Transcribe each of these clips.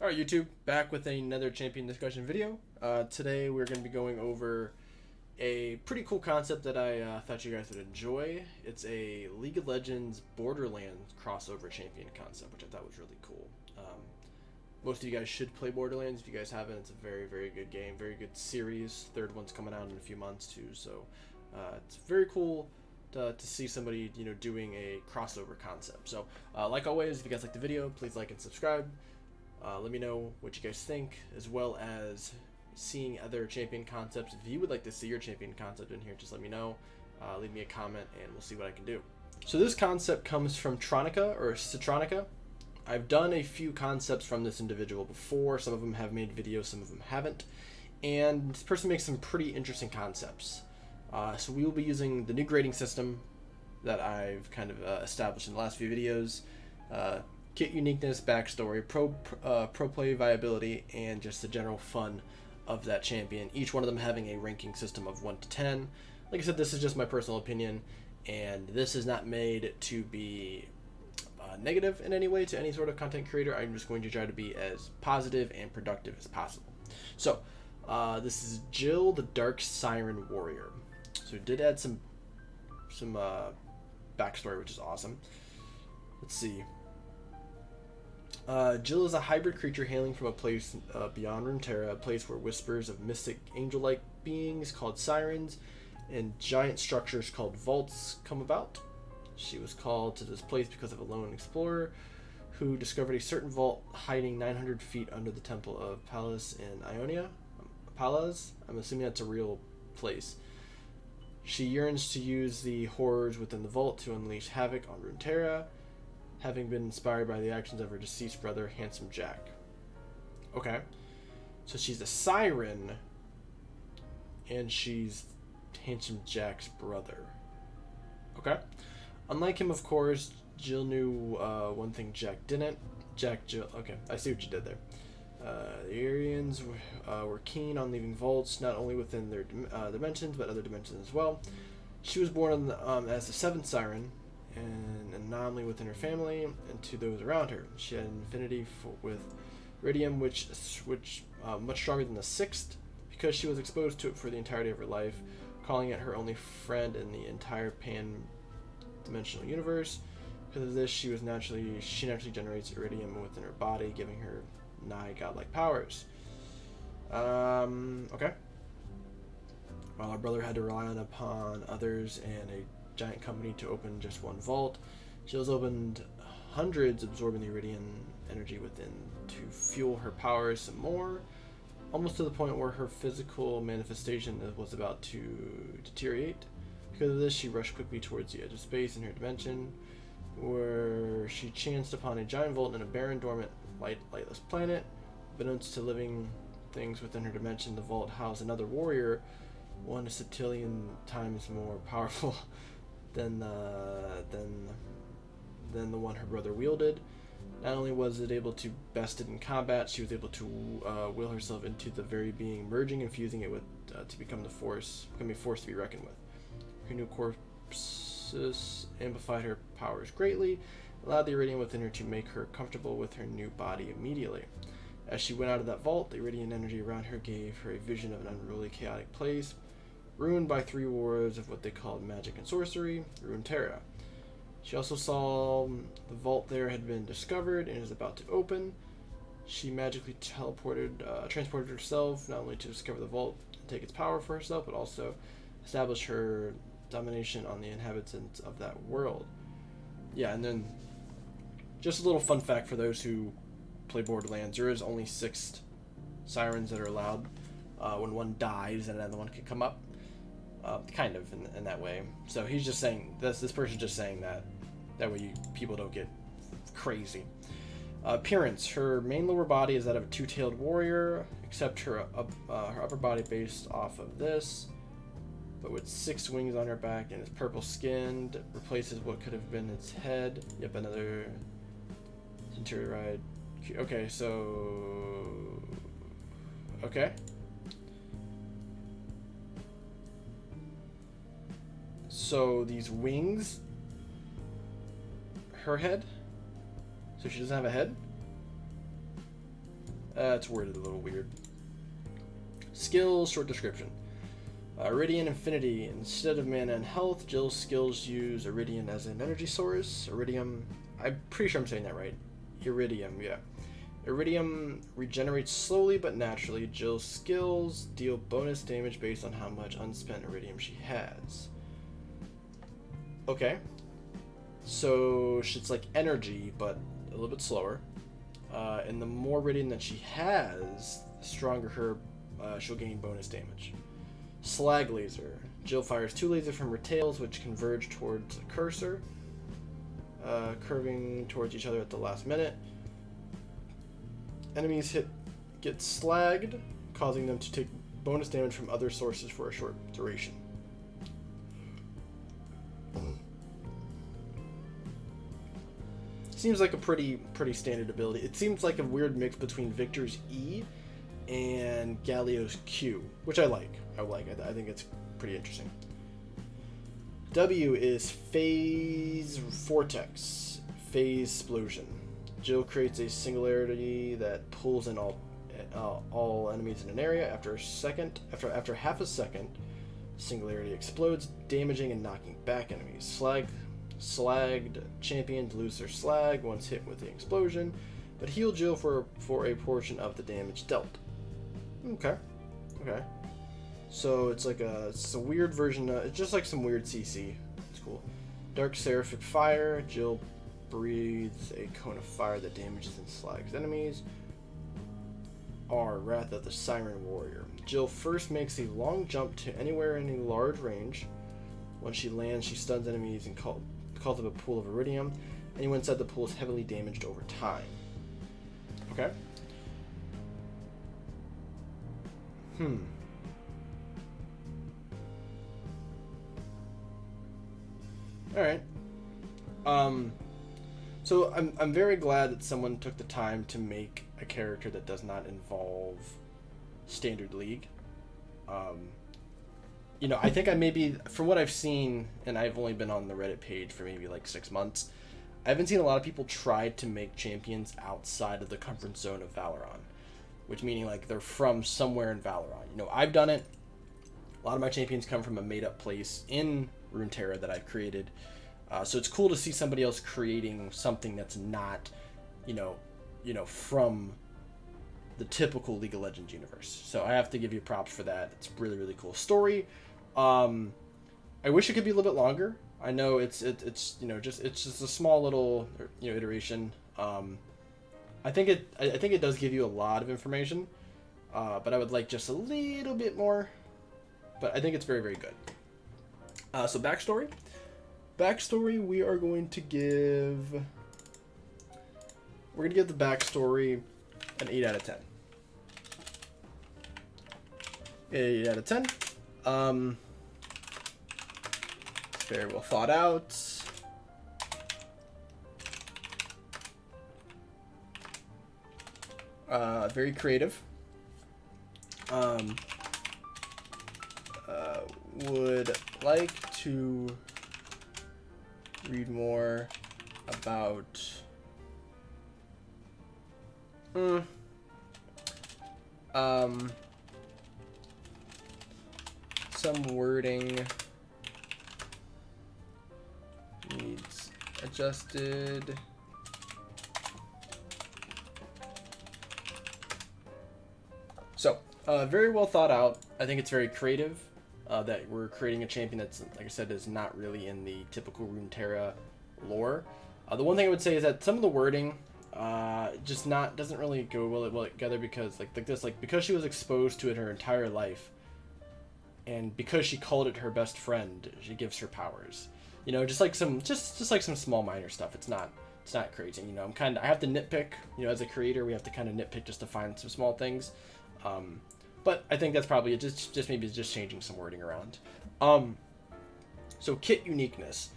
Alright YouTube, back with another champion discussion video. Today we're going to be going over a pretty cool concept that I thought you guys would enjoy. It's a League of Legends Borderlands crossover champion concept, which I thought was really cool. Most of you guys should play Borderlands. If you guys haven't, it's a very, very good game, very good series. Third one's coming out in a few months too, so it's very cool to see somebody doing a crossover concept. So like always, if you guys like the video, please like and subscribe. Let me know what you guys think, as well as seeing other champion concepts. If you would like to see your champion concept in here, just let me know. Leave me a comment and we'll see what I can do. So this concept comes from Tronica, or Citronica. I've done a few concepts from this individual before. Some of them have made videos, some of them haven't. And this person makes some pretty interesting concepts. So we will be using the new grading system that I've kind of established in the last few videos. Kit uniqueness, backstory, pro play viability, and just the general fun of that champion. Each one of them having a ranking system of 1 to 10. Like I said, this is just my personal opinion, and this is not made to be negative in any way to any sort of content creator. I'm just going to try to be as positive and productive as possible. So, this is Jill, the Dark Siren Warrior. So it did add some backstory, which is awesome. Let's see. Jill is a hybrid creature hailing from a place beyond Runeterra, a place where whispers of mystic angel-like beings called sirens and giant structures called vaults come about. She was called to this place because of a lone explorer who discovered a certain vault hiding 900 feet under the temple of Pallas in Ionia. Pallas? I'm assuming that's a real place. She yearns to use the horrors within the vault to unleash havoc on Runeterra, having been inspired by the actions of her deceased brother, Handsome Jack. Okay. So she's a siren, and she's Handsome Jack's brother. Okay. Unlike him, of course, Jill knew one thing Jack didn't. Jill. Okay, I see what you did there. The Aryans were keen on leaving vaults, not only within their dimensions, but other dimensions as well. She was born on as the 7th siren, an anomaly within her family and to those around her. She had an affinity with Iridium, which much stronger than the 6th, because she was exposed to it for the entirety of her life, calling it her only friend in the entire pan-dimensional universe. Because of this, she naturally generates Iridium within her body, giving her nigh godlike powers. Okay. While her brother had to rely upon others and a giant company to open just one vault, Jill's opened hundreds, absorbing the Iridian energy within to fuel her powers some more, almost to the point where her physical manifestation was about to deteriorate. Because of this, she rushed quickly towards the edge of space in her dimension, where she chanced upon a giant vault in a barren, dormant, lightless planet. Unbeknownst to living things within her dimension, the vault housed another warrior, 1 septillion times more powerful than the one her brother wielded. Not only was it able to best it in combat, she was able to will herself into the very being, merging and fusing it with to become a force to be reckoned with. Her new corpses amplified her powers greatly, allowed the Iridian within her to make her comfortable with her new body immediately. As she went out of that vault, the Iridian energy around her gave her a vision of an unruly, chaotic place, ruined by 3 wars of what they called magic and sorcery, Runeterra. She also saw the vault there had been discovered and is about to open. She magically transported herself, not only to discover the vault and take its power for herself, but also establish her domination on the inhabitants of that world. Yeah, and then just a little fun fact for those who play Borderlands, there is only 6 sirens that are allowed. When one dies, and another one can come up. Kind of in that way. So he's just saying, this person's just saying that way people don't get crazy. Appearance: her main lower body is that of a 2-tailed warrior, except her upper body based off of this, but with 6 wings on her back and is purple skinned, replaces what could have been its head. Yep, another interior ride. Okay, so okay. So these wings, her head, so she doesn't have a head? It's worded a little weird. Skills, short description. Iridian Infinity. Instead of mana and health, Jill's skills use Iridian as an energy source. Iridium, I'm pretty sure I'm saying that right. Iridium, yeah. Iridium regenerates slowly but naturally. Jill's skills deal bonus damage based on how much unspent Iridium she has. Okay. So it's like energy, but a little bit slower. And the more Iridium that she has, the stronger her, she'll gain bonus damage. Slag laser. Jill fires 2 lasers from her tails, which converge towards the cursor, curving towards each other at the last minute. Enemies get slagged, causing them to take bonus damage from other sources for a short duration. Seems like a pretty standard ability. It seems like a weird mix between Victor's E and Galio's Q, which I like. I think it's pretty interesting. W is Phase Vortex, Phase Explosion. Jill creates a singularity that pulls in all enemies in an area. After half a second, singularity explodes, damaging and knocking back enemies. Slagged champions lose their slag once hit with the explosion, but heal Jill for a portion of the damage dealt. Okay. So it's a weird version. It's just like some weird CC. It's cool. Dark Seraphic Fire. Jill breathes a cone of fire that damages and slags enemies. R. Wrath of the Siren Warrior. Jill first makes a long jump to anywhere in a large range. When she lands, she stuns enemies and calls up a pool of Iridium. Anyone inside the pool is heavily damaged over time. Okay. Alright. So I'm very glad that someone took the time to make a character that does not involve Standard League. I think I maybe, from what I've seen, and I've only been on the Reddit page for maybe like 6 months, I haven't seen a lot of people try to make champions outside of the comfort zone of Valoron, which meaning like they're from somewhere in Valoron. I've done it. A lot of my champions come from a made-up place in Runeterra that I've created. So it's cool to see somebody else creating something that's not, from the typical League of Legends universe. So I have to give you props for that. It's really, really cool story. I wish it could be a little bit longer. I know it's just a small little iteration. I think it does give you a lot of information, but I would like just a little bit more. But I think it's very, very good. So backstory. We are going to give the backstory an 8 out of 10. 8 out of 10. Very well thought out. Very creative. Would like to read more about some wording needs adjusted. So, very well thought out. I think it's very creative. That we're creating a champion that's, like I said, is not really in the typical Runeterra lore. The one thing I would say is that some of the wording doesn't really go well together because because she was exposed to it her entire life, and because she called it her best friend, she gives her powers. Just like some small minor stuff. It's not crazy. I have to nitpick. As a creator, we have to kind of nitpick just to find some small things. But I think that's probably just maybe just changing some wording around. So kit uniqueness.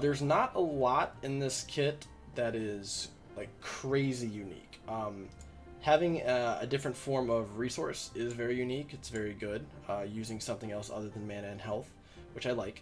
There's not a lot in this kit that is like crazy unique. Having a different form of resource is very unique. It's very good. Using something else other than mana and health, which I like.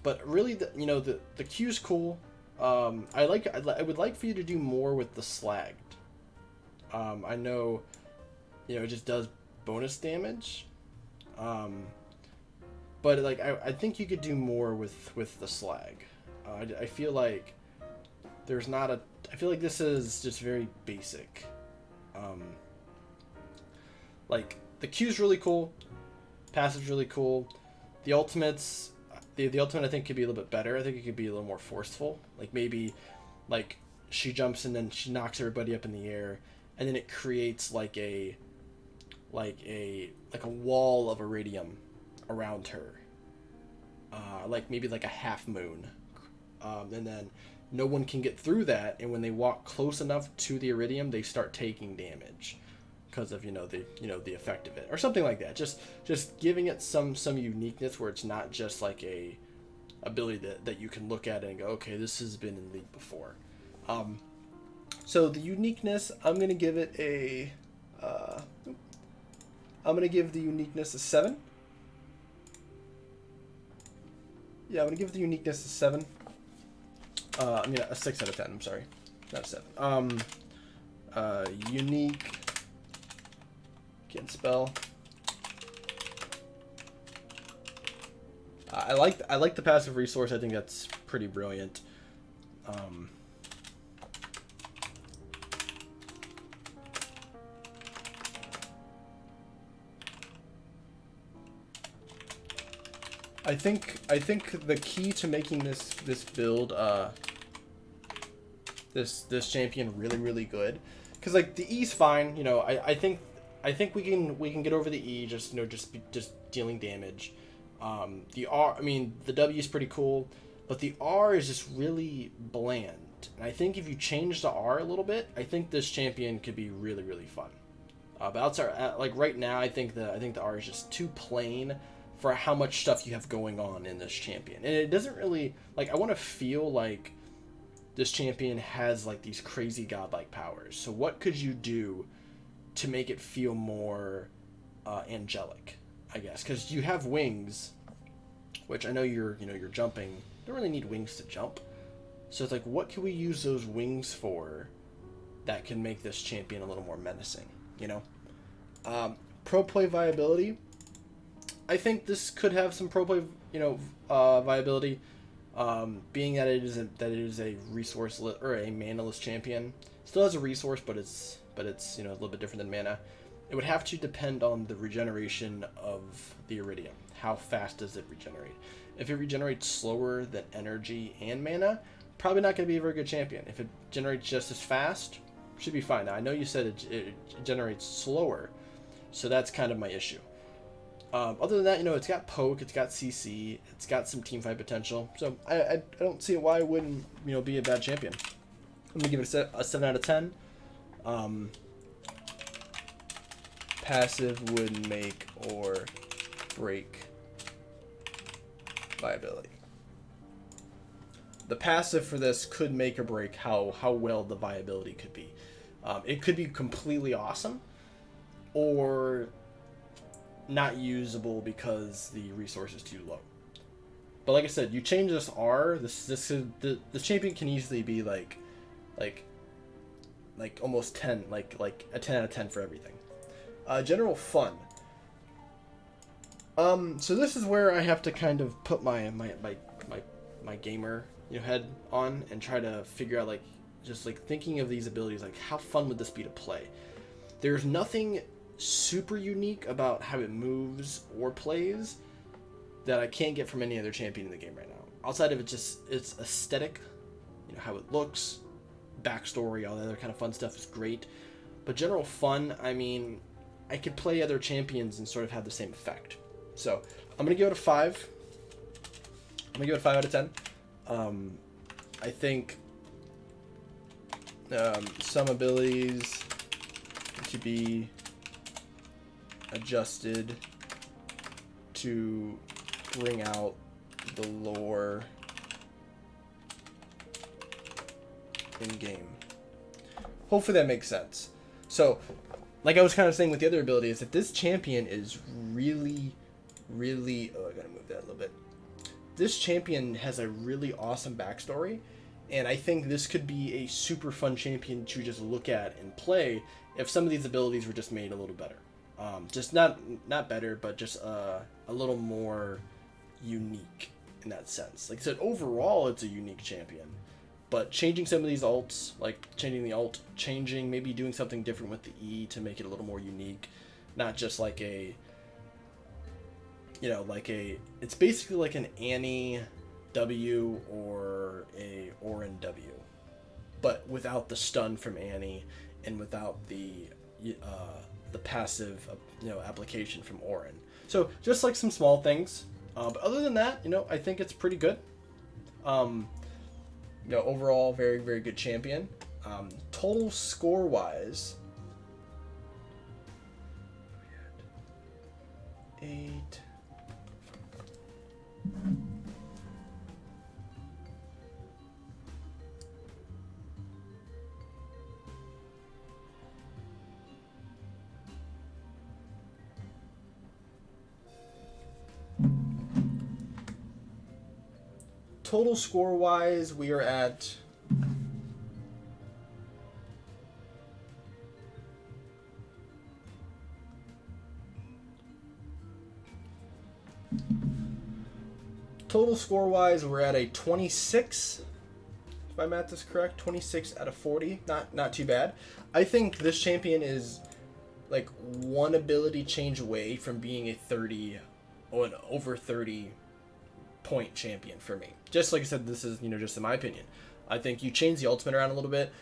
But really, the Q's cool. I would like for you to do more with the slagged. I know, it just does bonus damage. But like I think you could do more with the slag. I feel like there's not a. I feel like this is just very basic. Like the Q's really cool, passive's really cool. The ultimates, the ultimate I think could be a little bit better. I think it could be a little more forceful. Like maybe, like she jumps and then she knocks everybody up in the air, and then it creates like a wall of iridium around her. Like maybe like a half moon, and then no one can get through that. And when they walk close enough to the iridium, they start taking damage because of the effect of it or something like that. Just giving it some uniqueness where it's not just like a ability that you can look at and go, okay, this has been in League before. So the uniqueness, I'm gonna give it a. I'm gonna give the uniqueness a 7. Yeah, I'm gonna give the uniqueness a 7. I mean a 6 out of 10. I'm sorry, not a 7. Unique. Can't spell. I like the passive resource. I think that's pretty brilliant. I think the key to making this build this champion really good, because like the E's fine. I think we can get over the E, just dealing damage. The R, I mean the W is pretty cool, but the R is just really bland. And I think if you change the R a little bit, I think this champion could be really fun. But outside, like right now, I think the R is just too plain for how much stuff you have going on in this champion. And it doesn't really, like, I want to feel like this champion has like these crazy godlike powers. So what could you do to make it feel more angelic, I guess? Because you have wings, which I know you're jumping. You don't really need wings to jump. So it's like, what can we use those wings for that can make this champion a little more menacing, Pro play viability. I think this could have some pro play, viability, being that it is a resource or a mana-less champion. Still has a resource, but it's a little bit different than mana. It would have to depend on the regeneration of the iridium. How fast does it regenerate? If it regenerates slower than energy and mana, probably not going to be a very good champion. If it generates just as fast, should be fine. Now I know you said it generates slower, so that's kind of my issue. Other than that, it's got poke, it's got CC, it's got some teamfight potential. So I don't see why it wouldn't be a bad champion. I'm gonna give it a 7 out of 10. Passive would make or break viability. The passive for this could make or break how well the viability could be. It could be completely awesome, or not usable because the resource is too low. But like I said, you change this R, the champion can easily be like almost 10, like a 10 out of 10 for everything. General fun. So this is where I have to kind of put my gamer head on and try to figure out just thinking of these abilities, like how fun would this be to play. There's nothing super unique about how it moves or plays that I can't get from any other champion in the game right now. Outside of its aesthetic, how it looks, backstory, all the other kind of fun stuff is great. But general fun, I mean, I could play other champions and sort of have the same effect. So I'm gonna give it a 5. I'm gonna give it a 5 out of 10. I think some abilities to be adjusted to bring out the lore in game. Hopefully that makes sense. So, like I was kind of saying with the other ability, is that this champion is really, oh, I gotta move that a little bit. This champion has a really awesome backstory, And I think this could be a super fun champion to just look at and play if some of these abilities were just made a little better. Just not better, but just a little more unique in that sense. Like I said, overall it's a unique champion, but changing some of these alts, like changing the alt, maybe doing something different with the E to make it a little more unique, not just like a, you know, like it's basically like an Annie W or a Orin W, but without the stun from Annie and without the passive, application from Orin. So just like some small things, but other than that, I think it's pretty good. Overall, very, very good champion. Total score wise, 8. Total score wise, we are at a 26. If my math is correct, 26 out of 40. Not too bad. I think this champion is like one ability change away from being a 30 or an over 30 point champion for me. Just like I said, this is just in my opinion. I think you change the ultimate around a little bit.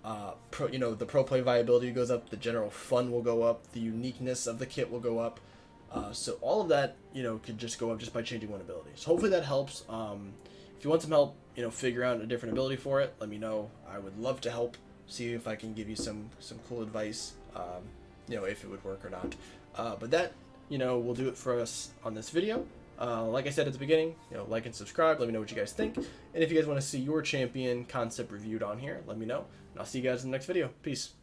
The pro play viability goes up, the general fun will go up, the uniqueness of the kit will go up. So all of that could just go up just by changing one ability. So hopefully that helps. If you want some help, figure out a different ability for it, let me know. I would love to help. See if I can give you some cool advice. If it would work or not. But that will do it for us on this video. Like I said at the beginning, like and subscribe. Let me know what you guys think. And if you guys want to see your champion concept reviewed on here, let me know. And I'll see you guys in the next video. Peace.